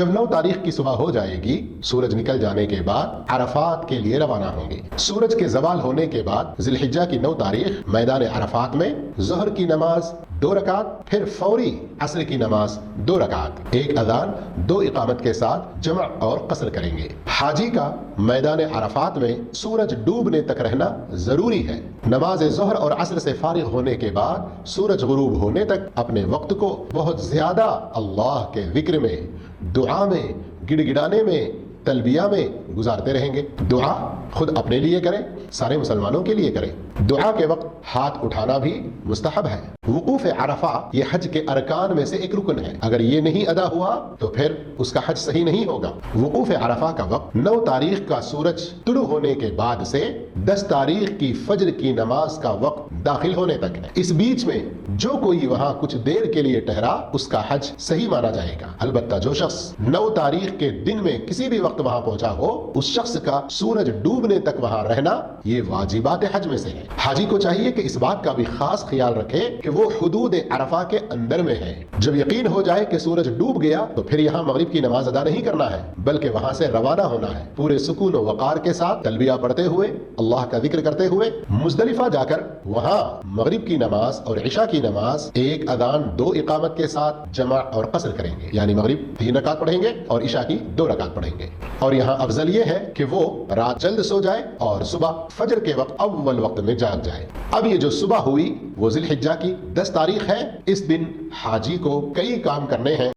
जब 9 तारीख की सुबह हो जाएगी, सूरज निकल जाने के बाद अरफात के लिए रवाना होंगे। सूरज के जवाल होने के बाद जिलहिज्जा की 9 तारीख मैदान अरफात में ज़ोहर की नमाज 2 रकात, फिर फौरी असर की नमाज 2 रकात, एक अजान 2 इकामत के साथ जमा और कसर करेंगे। हाजी का मैदान अरफात में सूरज डूबने तक रहना जरूरी है। नमाज ज़ोहर और असर से फारिग होने के बाद सूरज गुरूब होने तक अपने वक्त को बहुत ज्यादा अल्लाह के जिक्र में, दुआ में, गिड़गिड़ाने में, तलबिया में गुजारते रहेंगे। दुआ खुद अपने लिए करें, सारे मुसलमानों के लिए करें। दुआ के वक्त हाथ उठाना भी मुस्तहब है। वुकूफ अरफा ये हज के अरकान में से एक रुकन है। अगर ये नहीं अदा हुआ तो फिर उसका हज सही नहीं होगा। वुकूफ अरफा का वक्त 9 तारीख का सूरज तुलू होने के बाद से 10 तारीख की फज्र की नमाज का वक्त दाखिल होने तक है। इस बीच में जो कोई वहाँ कुछ देर के लिए ठहरा उसका हज सही माना जाएगा। अलबत्ता जो शख्स 9 तारीख के दिन में किसी भी वक्त वहाँ पहुंचा हो, उस शख्स का सूरज डूबने तक वहाँ रहना ये वाजिबात हज में से है। हाजी को चाहिए कि इस बात का भी खास ख्याल रखे कि वो हुदूद अरफा के अंदर में है। जब यकीन हो जाए कि सूरज डूब गया तो फिर यहाँ मगरिब की नमाज अदा नहीं करना है, बल्कि वहाँ से रवाना होना है। पूरे सुकून और वकार के साथ तलबिया पढ़ते हुए, अल्लाह का जिक्र करते हुए मुज़दलिफा जाकर वहाँ मगरिब की नमाज और इशा की नमाज एक अजान 2 इकामत के साथ जमा और कसर करेंगे। यानी मगरिब 3 रकात पढ़ेंगे और इशा की 2 रकात पढ़ेंगे। और यहाँ अफजल ये है कि वो रात जल्द सो जाए और सुबह फजर के वक्त अव्वल वक्त में जाग जाए। अब ये जो सुबह हुई वो जिलहिज्जा की 10 तारीख है। इस दिन हाजी को कई काम करने हैं।